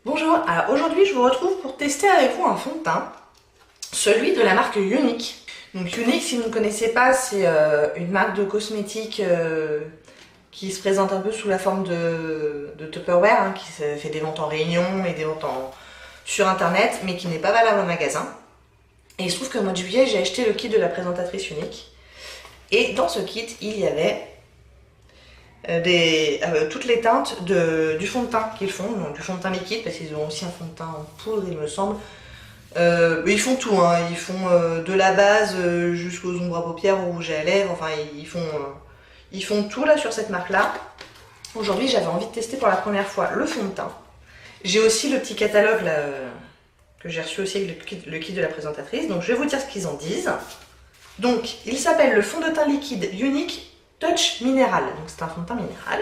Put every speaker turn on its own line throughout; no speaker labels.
Bonjour, alors aujourd'hui je vous retrouve pour tester avec vous un fond de teint, celui de la marque Younique. Donc Younique, si vous ne connaissez pas, c'est une marque de cosmétiques qui se présente un peu sous la forme de Tupperware, hein, qui fait des ventes en réunion et des ventes sur internet, mais qui n'est pas valable en magasin. Et il se trouve qu'au mois de juillet, j'ai acheté le kit de la présentatrice Younique. Et dans ce kit, il y avait toutes les teintes du fond de teint qu'ils font, donc du fond de teint liquide, parce qu'ils ont aussi un fond de teint en poudre, il me semble. Ils font tout, hein. Ils font de la base jusqu'aux ombres à paupières, au rouge à lèvres, enfin ils font tout là sur cette marque-là. Aujourd'hui, j'avais envie de tester pour la première fois le fond de teint. J'ai aussi le petit catalogue là, que j'ai reçu aussi avec le kit de la présentatrice, donc je vais vous dire ce qu'ils en disent. Donc, il s'appelle le fond de teint liquide Younique Touch Minéral, donc c'est un fond de teint minéral.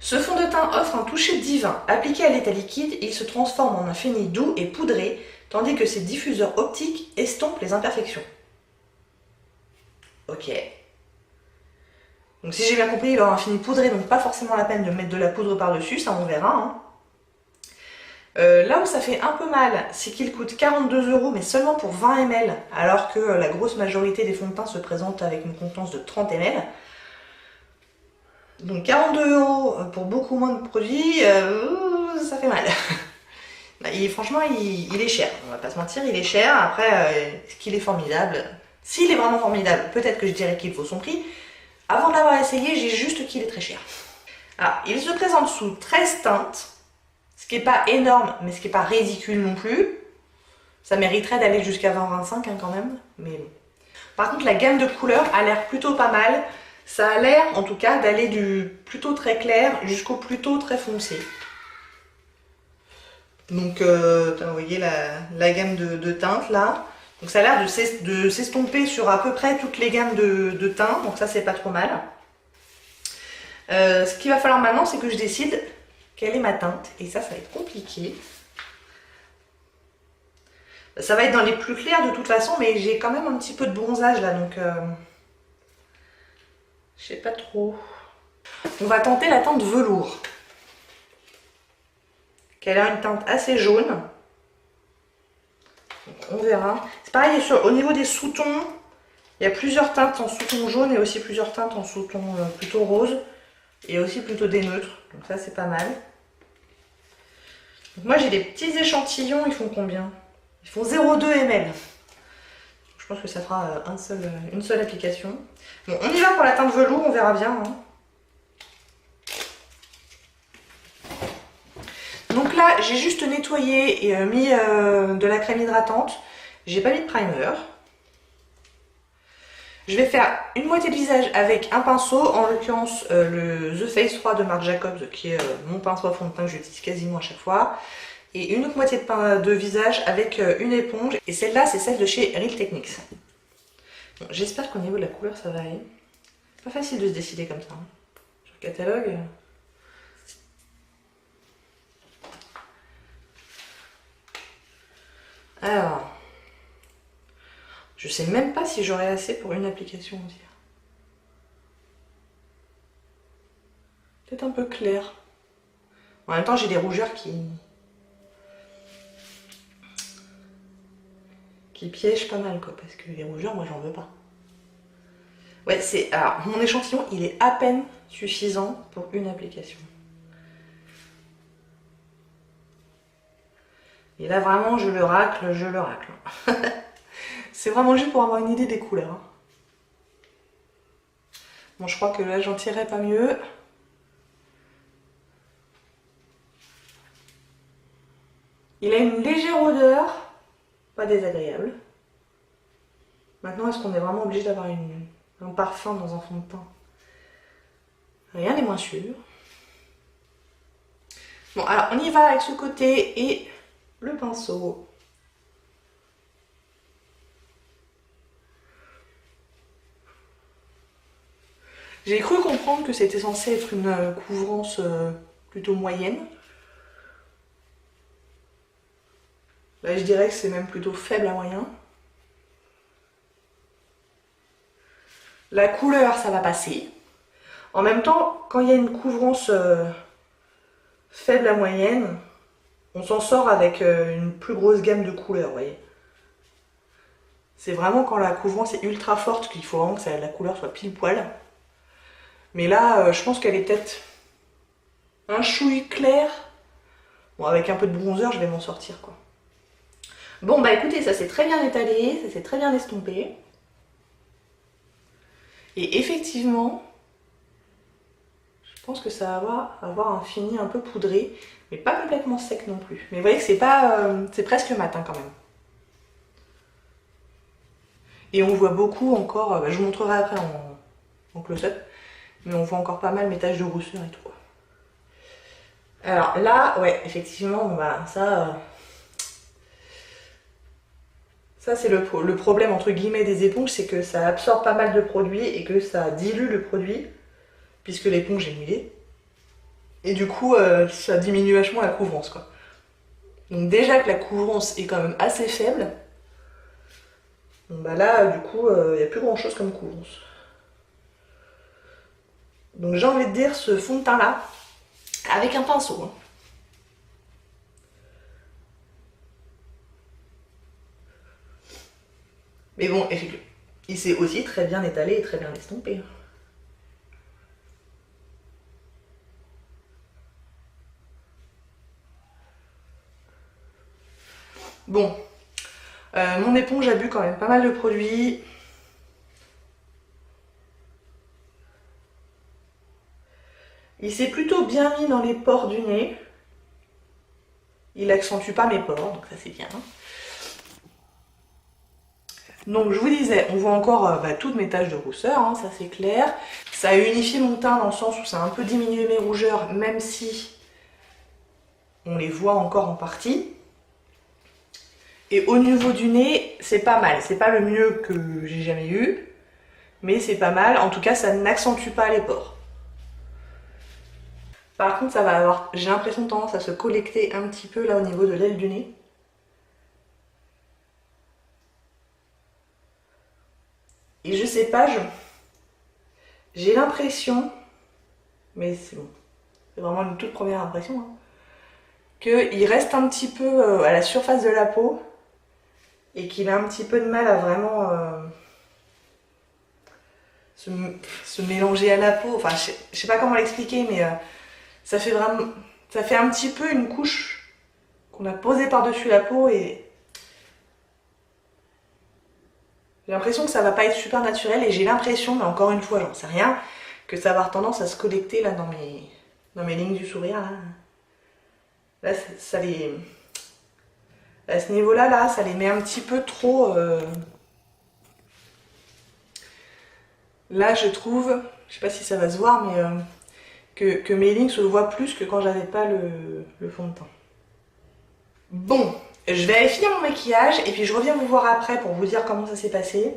Ce fond de teint offre un toucher divin. Appliqué à l'état liquide, il se transforme en un fini doux et poudré, tandis que ses diffuseurs optiques estompent les imperfections. Ok. Donc si j'ai bien compris, il aura un fini poudré, donc pas forcément la peine de mettre de la poudre par-dessus, ça on verra. Hein. Là où ça fait un peu mal, c'est qu'il coûte 42 €, mais seulement pour 20 ml, alors que la grosse majorité des fonds de teint se présentent avec une contenance de 30 ml. Donc 42 € pour beaucoup moins de produits, ça fait mal. Franchement, il est cher, on va pas se mentir, il est cher. Après, est-ce qu'il est formidable? S'il est vraiment formidable, peut-être que je dirais qu'il vaut son prix. Avant de l'avoir essayé, j'ai juste qu'il est très cher. Alors, il se présente sous 13 teintes. Ce qui n'est pas énorme, mais ce qui n'est pas ridicule non plus. Ça mériterait d'aller jusqu'à 20-25 hein, quand même. Mais bon. Par contre, la gamme de couleurs a l'air plutôt pas mal. Ça a l'air, en tout cas, d'aller du plutôt très clair jusqu'au plutôt très foncé. Donc, vous voyez la gamme de teintes là. Donc ça a l'air de s'estomper sur à peu près toutes les gammes de teints. Donc ça, c'est pas trop mal. Ce qu'il va falloir maintenant, c'est que je décide quelle est ma teinte, et ça va être compliqué. Ça va être dans les plus clairs de toute façon, mais j'ai quand même un petit peu de bronzage là, donc je sais pas trop. On va tenter la teinte velours, qu'elle a une teinte assez jaune. Donc on verra. C'est pareil, au niveau des sous-tons, il y a plusieurs teintes en sous-ton jaune et aussi plusieurs teintes en sous-ton plutôt rose, et aussi plutôt des neutres, donc ça c'est pas mal. Donc moi j'ai des petits échantillons, ils font combien? Ils font 0,2 ml. Je pense que ça fera une seule application. Bon, on y va pour la teinte velours, on verra bien. Hein. Donc là j'ai juste nettoyé et mis de la crème hydratante. J'ai pas mis de primer. Je vais faire une moitié de visage avec un pinceau, en l'occurrence le The Face 3 de Marc Jacobs, qui est mon pinceau à fond de teint que j'utilise quasiment à chaque fois. Et une autre moitié de visage avec une éponge. Et celle-là, c'est celle de chez Real Techniques. Bon, j'espère qu'au niveau de la couleur, ça va aller. Pas facile de se décider comme ça. Hein. Sur le catalogue. Alors. Je sais même pas si j'aurai assez pour une application entière. Peut-être un peu clair. En même temps, j'ai des rougeurs qui piègent pas mal, quoi. Parce que les rougeurs, moi, j'en veux pas. Ouais, alors, mon échantillon, il est à peine suffisant pour une application. Et là, vraiment, je le racle. C'est vraiment juste pour avoir une idée des couleurs. Bon, je crois que là, j'en tirerai pas mieux. Il a une légère odeur, pas désagréable. Maintenant, est-ce qu'on est vraiment obligé d'avoir un parfum dans un fond de teint? Rien n'est moins sûr. Bon, alors, on y va avec ce côté et le pinceau. J'ai cru comprendre que c'était censé être une couvrance plutôt moyenne. Là, je dirais que c'est même plutôt faible à moyen. La couleur, ça va passer. En même temps, quand il y a une couvrance faible à moyenne, on s'en sort avec une plus grosse gamme de couleurs, vous voyez. C'est vraiment quand la couvrance est ultra forte qu'il faut vraiment que la couleur soit pile poil. Mais là, je pense qu'elle est peut-être un chouï clair. Bon, avec un peu de bronzer, je vais m'en sortir, quoi. Bon, bah écoutez, ça s'est très bien étalé, ça s'est très bien estompé. Et effectivement, je pense que ça va avoir un fini un peu poudré, mais pas complètement sec non plus. Mais vous voyez que c'est pas, c'est presque mat hein, quand même. Et on voit beaucoup encore, bah, je vous montrerai après en close-up, mais on voit encore pas mal mes taches de rousseur et tout, quoi. Alors là, ouais, effectivement, bah, ça c'est le problème entre guillemets des éponges, c'est que ça absorbe pas mal de produit et que ça dilue le produit, puisque l'éponge est mouillée. Et du coup, ça diminue vachement la couvrance, quoi. Donc déjà que la couvrance est quand même assez faible, donc bah là, du coup, il n'y a plus grand chose comme couvrance. Donc j'ai envie de dire ce fond de teint là, avec un pinceau. Hein. Mais bon, effectivement, il s'est aussi très bien étalé et très bien estompé. Bon, mon éponge a bu quand même pas mal de produits. Il s'est plutôt bien mis dans les pores du nez. Il accentue pas mes pores, donc ça c'est bien. Donc je vous disais, on voit encore bah, toutes mes taches de rousseur, hein, ça c'est clair. Ça a unifié mon teint dans le sens où ça a un peu diminué mes rougeurs, même si on les voit encore en partie. Et au niveau du nez, c'est pas mal. C'est pas le mieux que j'ai jamais eu, mais c'est pas mal. En tout cas, ça n'accentue pas les pores. Par contre, ça va avoir, j'ai l'impression, tendance à se collecter un petit peu là au niveau de l'aile du nez. Et je sais pas, j'ai l'impression, mais c'est bon, c'est vraiment une toute première impression, hein, qu'il reste un petit peu à la surface de la peau et qu'il a un petit peu de mal à vraiment se mélanger à la peau. Enfin, je sais pas comment l'expliquer, mais ça fait vraiment, ça fait un petit peu une couche qu'on a posée par-dessus la peau et j'ai l'impression que ça va pas être super naturel et j'ai l'impression, mais encore une fois, j'en sais rien, que ça va avoir tendance à se collecter là dans mes lignes du sourire. Là, ça les... À ce niveau-là, là, ça les met un petit peu trop... Là, je trouve, je sais pas si ça va se voir, mais que mes lignes se voient plus que quand j'avais pas le fond de teint. Bon, je vais aller finir mon maquillage et puis je reviens vous voir après pour vous dire comment ça s'est passé.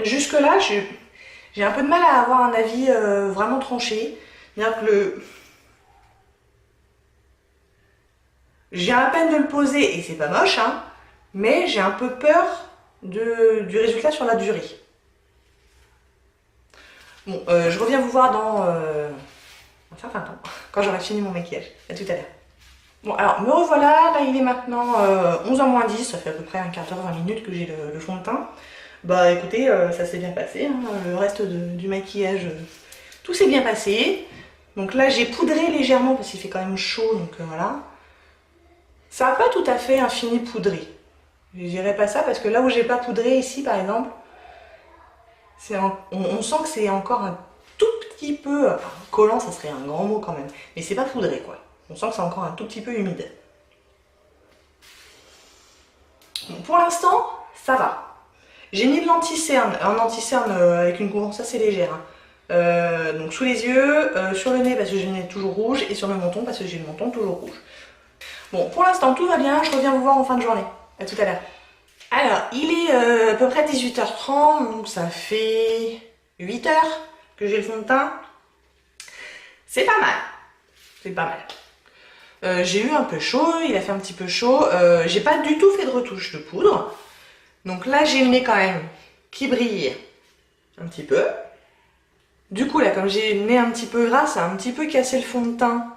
Jusque là, j'ai un peu de mal à avoir un avis vraiment tranché. C'est-à-dire que j'ai à peine de le poser et c'est pas moche, hein, mais j'ai un peu peur du résultat sur la durée. Bon, je reviens vous voir dans un certain temps, quand j'aurai fini mon maquillage. À tout à l'heure. Bon, alors me revoilà, là il est maintenant 11h moins 10, ça fait à peu près un quart d'heure, 20 minutes que j'ai le fond de teint. Bah écoutez, ça s'est bien passé, hein, le reste du maquillage, tout s'est bien passé. Donc là j'ai poudré légèrement parce qu'il fait quand même chaud, donc voilà. Ça n'a pas tout à fait un fini poudré. Je dirais pas ça parce que là où j'ai pas poudré, ici par exemple, on sent que c'est encore un tout petit peu, enfin, collant ça serait un grand mot quand même, mais c'est pas poudré quoi. On sent que c'est encore un tout petit peu humide. Bon, pour l'instant, ça va. J'ai mis de l'anti-cerne, un anti-cerne avec une couvrance assez légère. Hein. Donc sous les yeux, sur le nez parce que j'ai le nez toujours rouge et sur le menton parce que j'ai le menton toujours rouge. Bon, pour l'instant tout va bien, je reviens vous voir en fin de journée. À tout à l'heure. Alors, il est à peu près 18h30, donc ça fait 8h que j'ai le fond de teint. C'est pas mal. C'est pas mal. J'ai eu un peu chaud, il a fait un petit peu chaud. J'ai pas du tout fait de retouche de poudre. Donc là, j'ai le nez quand même qui brille un petit peu. Du coup, là, comme j'ai le nez un petit peu gras, ça a un petit peu cassé le fond de teint.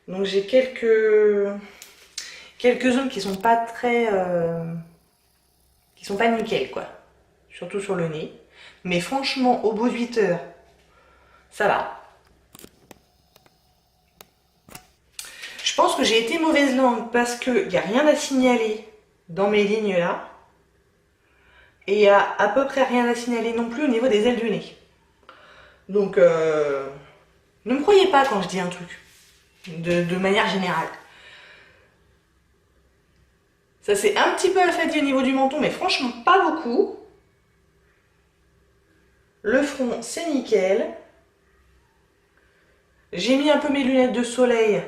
Donc j'ai quelques... quelques zones qui sont pas très... qui sont pas nickel, quoi. Surtout sur le nez. Mais franchement, au bout de 8 heures, ça va. Je pense que j'ai été mauvaise langue parce qu'il n'y a rien à signaler dans mes lignes là. Et il n'y a à peu près rien à signaler non plus au niveau des ailes du nez. Donc, ne me croyez pas quand je dis un truc, de manière générale. Ça s'est un petit peu affadi au niveau du menton, mais franchement pas beaucoup. Le front, c'est nickel. J'ai mis un peu mes lunettes de soleil.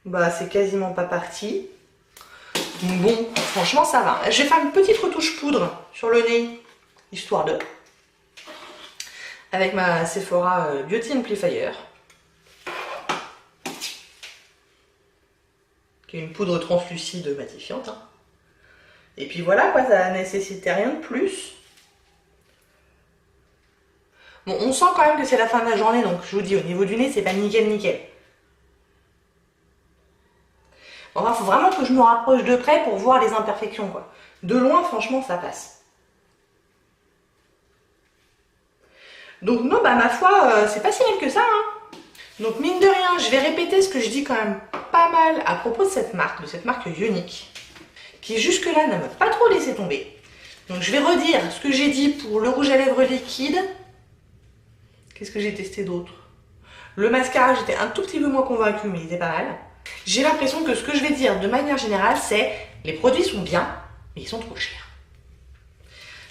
Bah, c'est quasiment pas parti. Bon, franchement, ça va. Je vais faire une petite retouche poudre sur le nez, histoire de... Avec ma Sephora Beauty Amplifier. Qui est une poudre translucide matifiante. Hein. Et puis voilà, quoi, ça nécessitait rien de plus. Bon, on sent quand même que c'est la fin de la journée, donc je vous dis, au niveau du nez, c'est pas nickel nickel. Bon, enfin, faut vraiment que je me rapproche de près pour voir les imperfections, quoi. De loin, franchement, ça passe. Donc non, bah ma foi, c'est pas si mal que ça, hein. Donc mine de rien, je vais répéter ce que je dis quand même pas mal à propos de cette marque Ioniq, qui jusque-là ne m'a pas trop laissé tomber. Donc je vais redire ce que j'ai dit pour le rouge à lèvres liquide. Qu'est-ce que j'ai testé d'autre? Le mascara, j'étais un tout petit peu moins convaincue, mais il était pas mal. J'ai l'impression que ce que je vais dire de manière générale, c'est les produits sont bien, mais ils sont trop chers.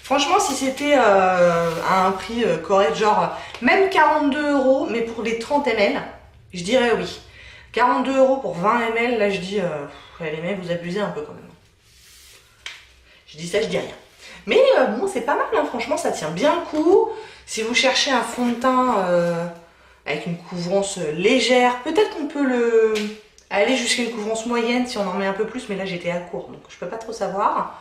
Franchement, si c'était à un prix correct, genre même 42 €, mais pour les 30 ml, je dirais oui. 42 € pour 20 ml, là je dis, les mecs, vous abusez un peu quand même. Je dis ça, je dis rien. Mais bon, c'est pas mal, hein, franchement, ça tient bien le coup. Si vous cherchez un fond de teint avec une couvrance légère, peut-être qu'on peut aller jusqu'à une couvrance moyenne si on en met un peu plus, mais là j'étais à court, donc je peux pas trop savoir.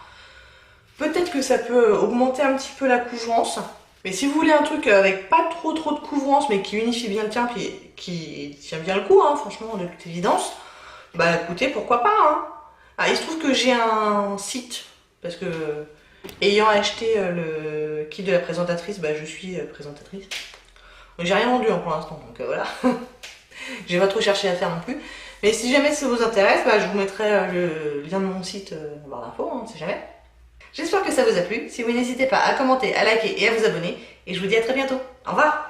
Peut-être que ça peut augmenter un petit peu la couvrance. Mais si vous voulez un truc avec pas trop de couvrance, mais qui unifie bien le teint, puis qui tient bien le coup, hein, franchement, de toute évidence, bah écoutez, pourquoi pas, hein. Ah, il se trouve que j'ai un site, parce que ayant acheté le kit de la présentatrice, bah je suis présentatrice. J'ai rien vendu hein, pour l'instant, donc voilà. J'ai pas trop cherché à faire non plus. Mais si jamais ça vous intéresse, bah, je vous mettrai le lien de mon site en barre d'infos, on ne sait jamais. J'espère que ça vous a plu. Si oui, n'hésitez pas à commenter, à liker et à vous abonner. Et je vous dis à très bientôt. Au revoir!